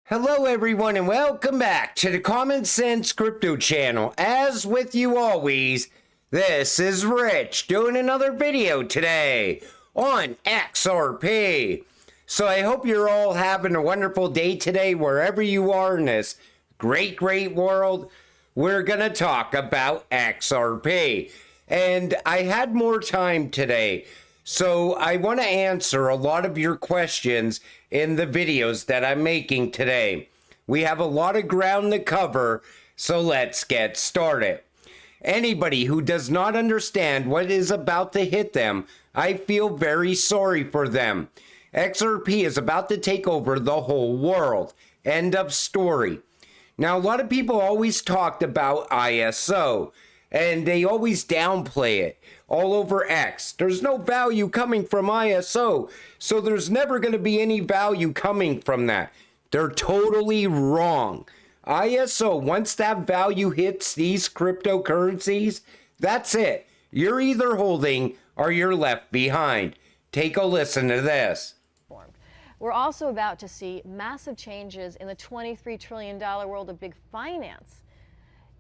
Hello everyone and welcome back to the Common Sense Crypto channel. As with you always, this is Rich doing another video today on XRP. So I hope you're all having a wonderful day today wherever you are in this great world. We're going to talk about XRP. And I had more time today, so I want to answer a lot of your questions in the videos that I'm making today. We have a lot of ground to cover, so let's get started. Anybody who does not understand what is about to hit them, I feel very sorry for them. XRP is about to take over the whole world. End of story. Now, a lot of people always talked about ISO, and they always downplay it all over X. There's no value coming from ISO, so there's never going to be any value coming from that. They're totally wrong. ISO, once that value hits these cryptocurrencies, that's it. You're either holding or you're left behind. Take a listen to this. We're also about to see massive changes in the $23 trillion world of big finance.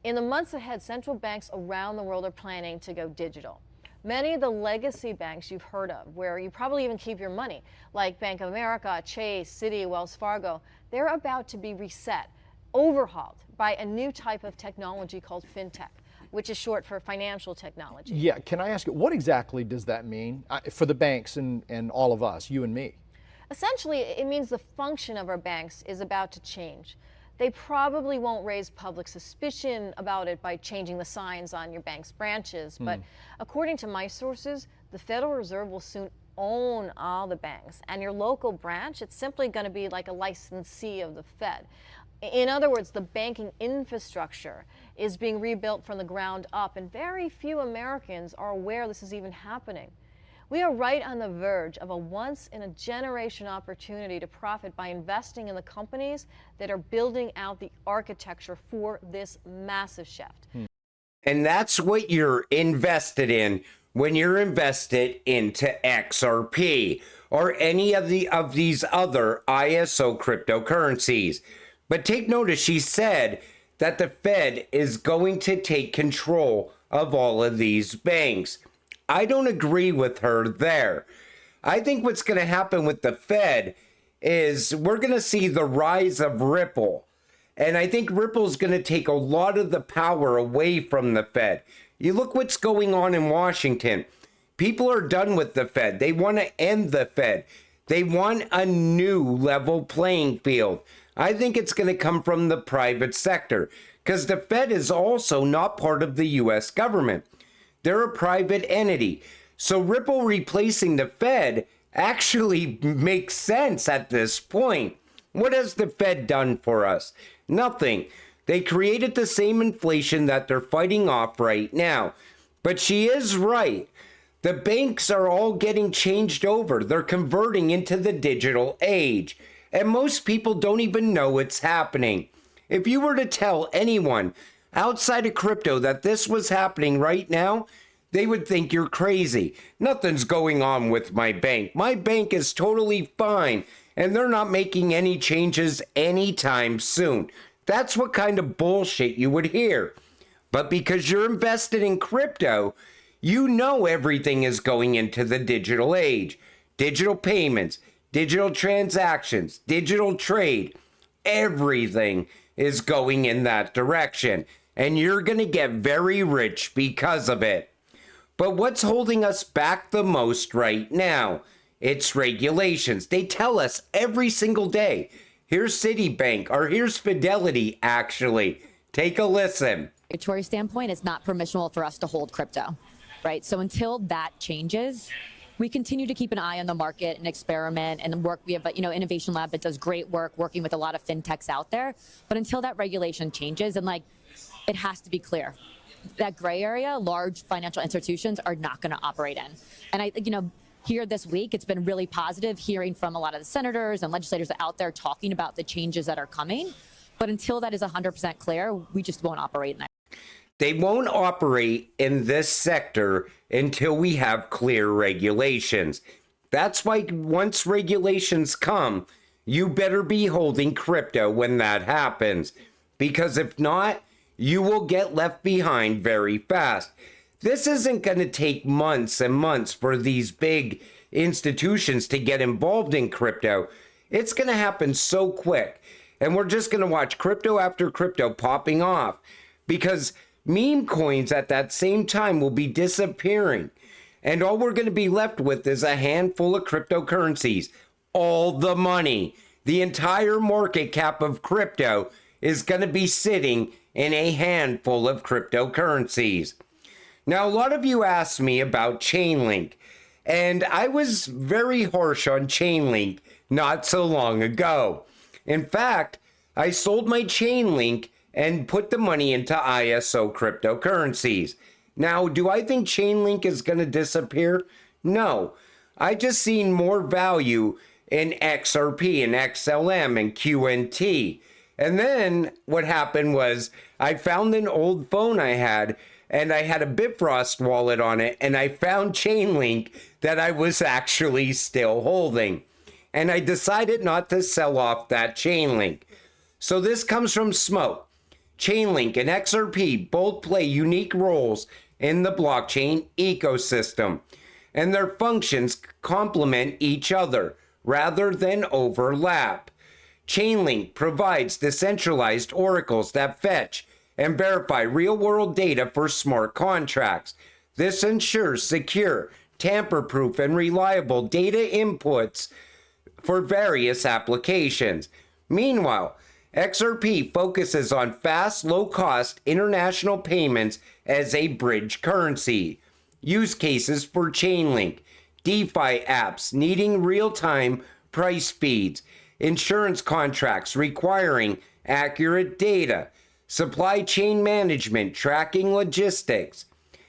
In the months ahead, central banks around the world are planning to go digital. Many of the legacy banks you've heard of, where you probably even keep your money, like Bank of America, Chase, Citi, Wells Fargo, they're about to be reset, overhauled by a new type of technology called fintech, which is short for financial technology. Yeah, can I ask you, what exactly does that mean for the banks and all of us, you and me? Essentially, it means the function of our banks is about to change. They probably won't raise public suspicion about it by changing the signs on your bank's branches, but according to my sources, the Federal Reserve will soon own all the banks, and your local branch, it's simply going to be like a licensee of the Fed. In other words, the banking infrastructure is being rebuilt from the ground up, and very few Americans are aware this is even happening. We are right on the verge of a once-in-a-generation opportunity to profit by investing in the companies that are building out the architecture for this massive shift. And that's what you're invested in when you're invested into XRP or any of these other ISO cryptocurrencies. But take notice, she said that the Fed is going to take control of all of these banks. I don't agree with her there. I think what's going to happen with the Fed is we're going to see the rise of Ripple. And I think Ripple's going to take a lot of the power away from the Fed. You look what's going on in Washington. People are done with the Fed. They want to end the Fed. They want a new level playing field. I think it's going to come from the private sector because the Fed is also not part of the U.S. government. They're a private entity. So Ripple replacing the Fed actually makes sense at this point. What has the Fed done for us? Nothing. They created the same inflation that they're fighting off right now. But she is right. The banks are all getting changed over. They're converting into the digital age. And most people don't even know it's happening. If you were to tell anyone outside of crypto that this was happening right now, they would think you're crazy. Nothing's going on with my bank. My bank is totally fine, and they're not making any changes anytime soon. That's what kind of bullshit you would hear. But because you're invested in crypto, you know everything is going into the digital age. Digital payments, digital transactions, digital trade, everything is going in that direction. And you're going to get very rich because of it. But what's holding us back the most right now? It's regulations. They tell us every single day. Here's Citibank, or here's Fidelity, actually. Take a listen. Regulatory standpoint, it's not permissible for us to hold crypto, right? So until that changes, we continue to keep an eye on the market and experiment and work. We have a innovation lab that does great work working with a lot of fintechs out there. But until that regulation changes, and it has to be clear. That gray area, large financial institutions are not going to operate in. And here this week, it's been really positive hearing from a lot of the senators and legislators out there talking about the changes that are coming. But until that is 100% clear, we just won't operate in that. They won't operate in this sector until we have clear regulations. That's why once regulations come, you better be holding crypto when that happens, because if not, you will get left behind very fast. This isn't going to take months and months for these big institutions to get involved in crypto. It's going to happen so quick. And we're just going to watch crypto after crypto popping off, because meme coins at that same time will be disappearing. And all we're going to be left with is a handful of cryptocurrencies. All the money, the entire market cap of crypto is going to be sitting in a handful of cryptocurrencies. Now, a lot of you asked me about Chainlink, and I was very harsh on Chainlink not so long ago. In fact, I sold my Chainlink and put the money into ISO cryptocurrencies. Now, do I think Chainlink is going to disappear? No. I just seen more value in XRP and XLM and QNT. And then what happened was I found an old phone I had, and I had a Bifrost wallet on it, and I found Chainlink that I was actually still holding. And I decided not to sell off that Chainlink. So this comes from Smoke. Chainlink and XRP both play unique roles in the blockchain ecosystem, and their functions complement each other rather than overlap. Chainlink provides decentralized oracles that fetch and verify real-world data for smart contracts. This ensures secure, tamper-proof, and reliable data inputs for various applications. Meanwhile, XRP focuses on fast, low-cost international payments as a bridge currency. Use cases for Chainlink: DeFi apps needing real-time price feeds, insurance contracts requiring accurate data, supply chain management tracking logistics.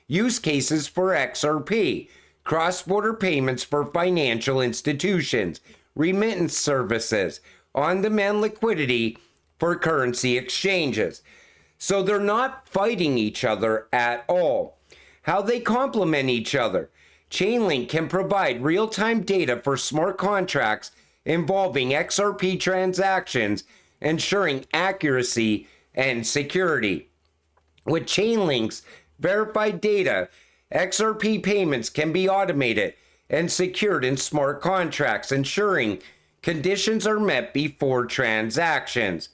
Use cases for XRP: cross-border payments for financial institutions, remittance services, on-demand liquidity for currency exchanges. So they're not fighting each other at all. How they complement each other. Chainlink can provide real-time data for smart contracts involving XRP transactions, ensuring accuracy and security. With Chainlink's verified data, XRP payments can be automated and secured in smart contracts, ensuring conditions are met before transactions.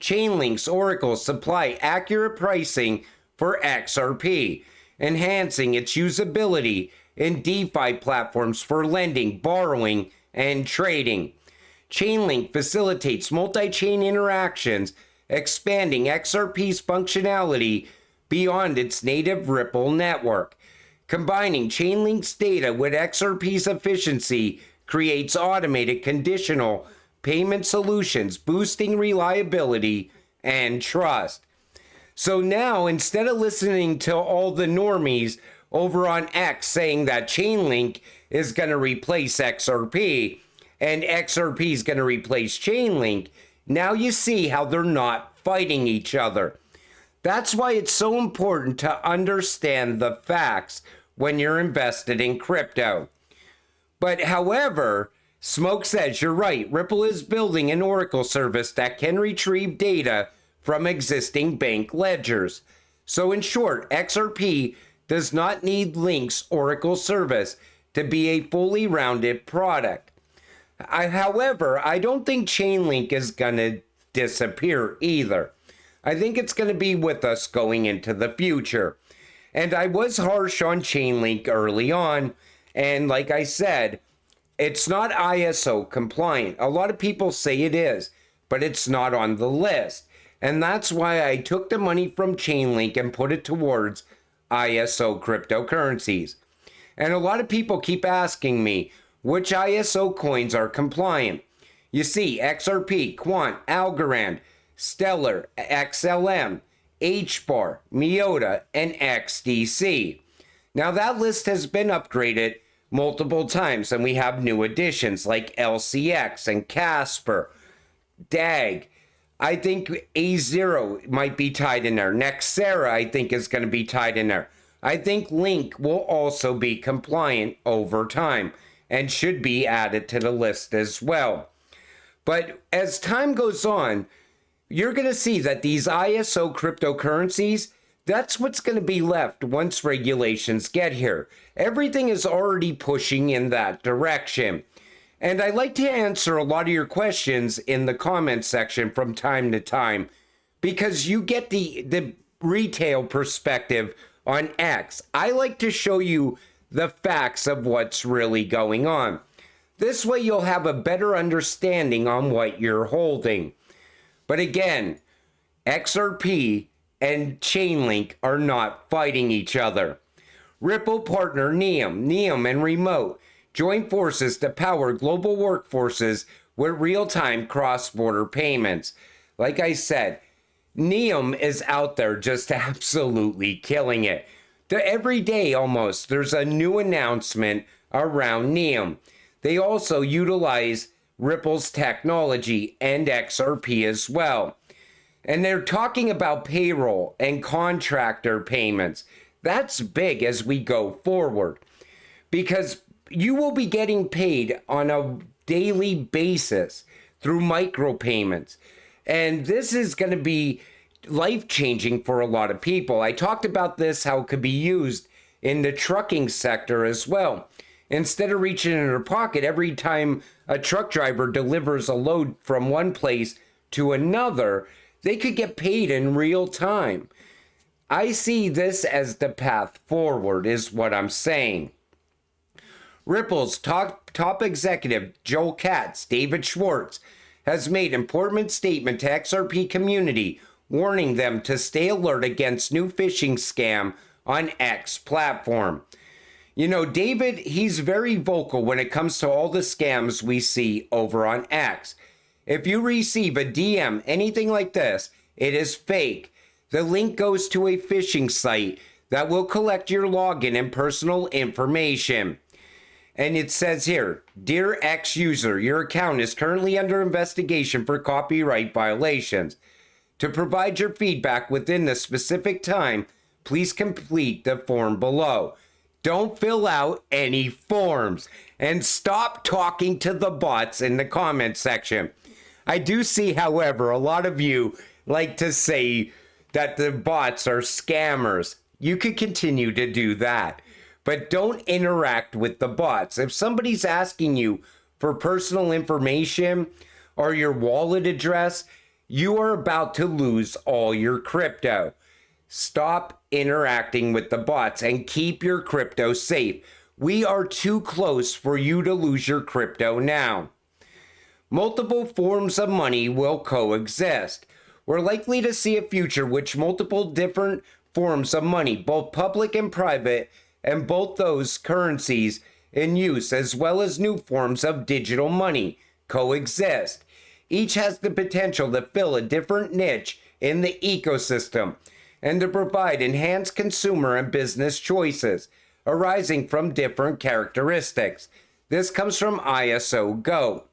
Chainlink's oracles supply accurate pricing for XRP, enhancing its usability in DeFi platforms for lending, borrowing, and trading. Chainlink facilitates multi-chain interactions, expanding XRP's functionality beyond its native Ripple network. Combining Chainlink's data with XRP's efficiency creates automated conditional payment solutions, boosting reliability and trust. So now, instead of listening to all the normies over on X saying that Chainlink is going to replace XRP and XRP is going to replace Chainlink, now you see how they're not fighting each other. That's why it's so important to understand the facts when you're invested in crypto. But however, Smoke says you're right. Ripple is building an oracle service that can retrieve data from existing bank ledgers. So in short, XRP does not need Link's oracle service to be a fully rounded product. However, I don't think Chainlink is going to disappear either. I think it's going to be with us going into the future. And I was harsh on Chainlink early on. And like I said, it's not ISO compliant. A lot of people say it is, but it's not on the list. And that's why I took the money from Chainlink and put it towards ISO cryptocurrencies. And a lot of people keep asking me which ISO coins are compliant. You see, XRP, Quant, Algorand, Stellar, XLM, HBAR, Miota, and XDC. Now that list has been upgraded multiple times, and we have new additions like LCX and Casper, DAG. I think A0 might be tied in there. Nexera, I think, is going to be tied in there. I think Link will also be compliant over time and should be added to the list as well. But as time goes on, you're going to see that these ISO cryptocurrencies, that's what's going to be left once regulations get here. Everything is already pushing in that direction. And I like to answer a lot of your questions in the comment section from time to time, because you get the retail perspective on X. I like to show you the facts of what's really going on. This way you'll have a better understanding on what you're holding. But again, XRP and Chainlink are not fighting each other. Ripple partner Neum and Remote join forces to power global workforces with real-time cross-border payments. Like I said, Neum is out there just absolutely killing it. Every day almost, there's a new announcement around Neum. They also utilize Ripple's technology and XRP as well. And they're talking about payroll and contractor payments. That's big as we go forward, because you will be getting paid on a daily basis through micropayments. And this is going to be life-changing for a lot of people. I talked about this, how it could be used in the trucking sector as well. Instead of reaching in their pocket every time a truck driver delivers a load from one place to another, they could get paid in real time. I see this as the path forward, is what I'm saying. Ripple's top executive, Joel Katz, David Schwartz, has made important statement to XRP community, warning them to stay alert against new phishing scam on X platform. You know, David, he's very vocal when it comes to all the scams we see over on X. If you receive a DM, anything like this, it is fake. The link goes to a phishing site that will collect your login and personal information. And it says here, Dear X user, your account is currently under investigation for copyright violations. To provide your feedback within the specific time, please complete the form below. Don't fill out any forms, and stop talking to the bots in the comment section. I do see, however, a lot of you like to say that the bots are scammers. You could continue to do that, but don't interact with the bots. If somebody's asking you for personal information or your wallet address, you are about to lose all your crypto. Stop interacting with the bots and keep your crypto safe. We are too close for you to lose your crypto now. Multiple forms of money will coexist. We're likely to see a future which multiple different forms of money, both public and private, and both those currencies in use, as well as new forms of digital money, coexist. Each has the potential to fill a different niche in the ecosystem and to provide enhanced consumer and business choices arising from different characteristics. This comes from ISO Go.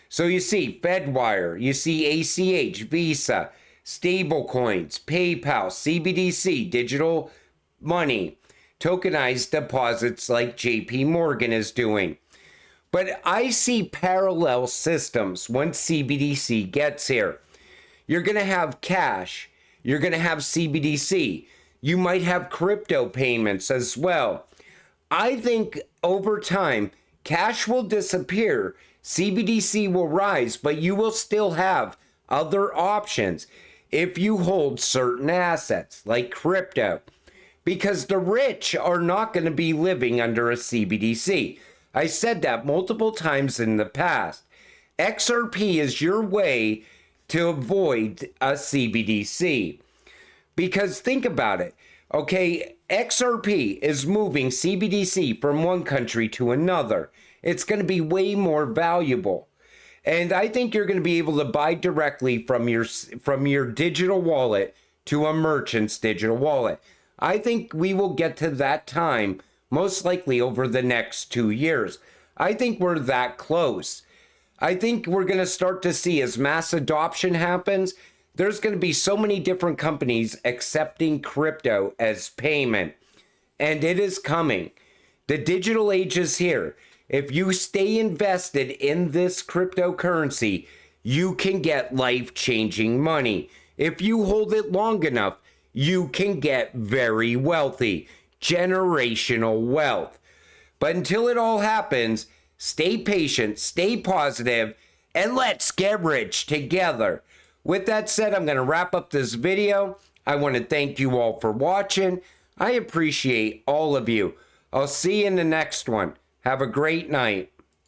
So you see Fedwire, you see ACH, Visa, stablecoins, PayPal, CBDC, digital money, tokenized deposits like JP Morgan is doing. But I see parallel systems once CBDC gets here. You're going to have cash. You're going to have CBDC. You might have crypto payments as well. I think over time, cash will disappear. CBDC will rise, but you will still have other options if you hold certain assets like crypto, because the rich are not going to be living under a CBDC. I said that multiple times in the past. XRP is your way to avoid a CBDC. Because think about it. Okay, XRP is moving CBDC from one country to another. It's going to be way more valuable. And I think you're going to be able to buy directly from your digital wallet to a merchant's digital wallet. I think we will get to that time most likely over the next 2 years. I think we're that close. I think we're going to start to see, as mass adoption happens, there's going to be so many different companies accepting crypto as payment. And it is coming. The digital age is here. If you stay invested in this cryptocurrency, you can get life-changing money. If you hold it long enough, you can get very wealthy, generational wealth. But until it all happens, stay patient, stay positive, and let's get rich together. With that said, I'm going to wrap up this video. I want to thank you all for watching. I appreciate all of you. I'll see you in the next one. Have a great night.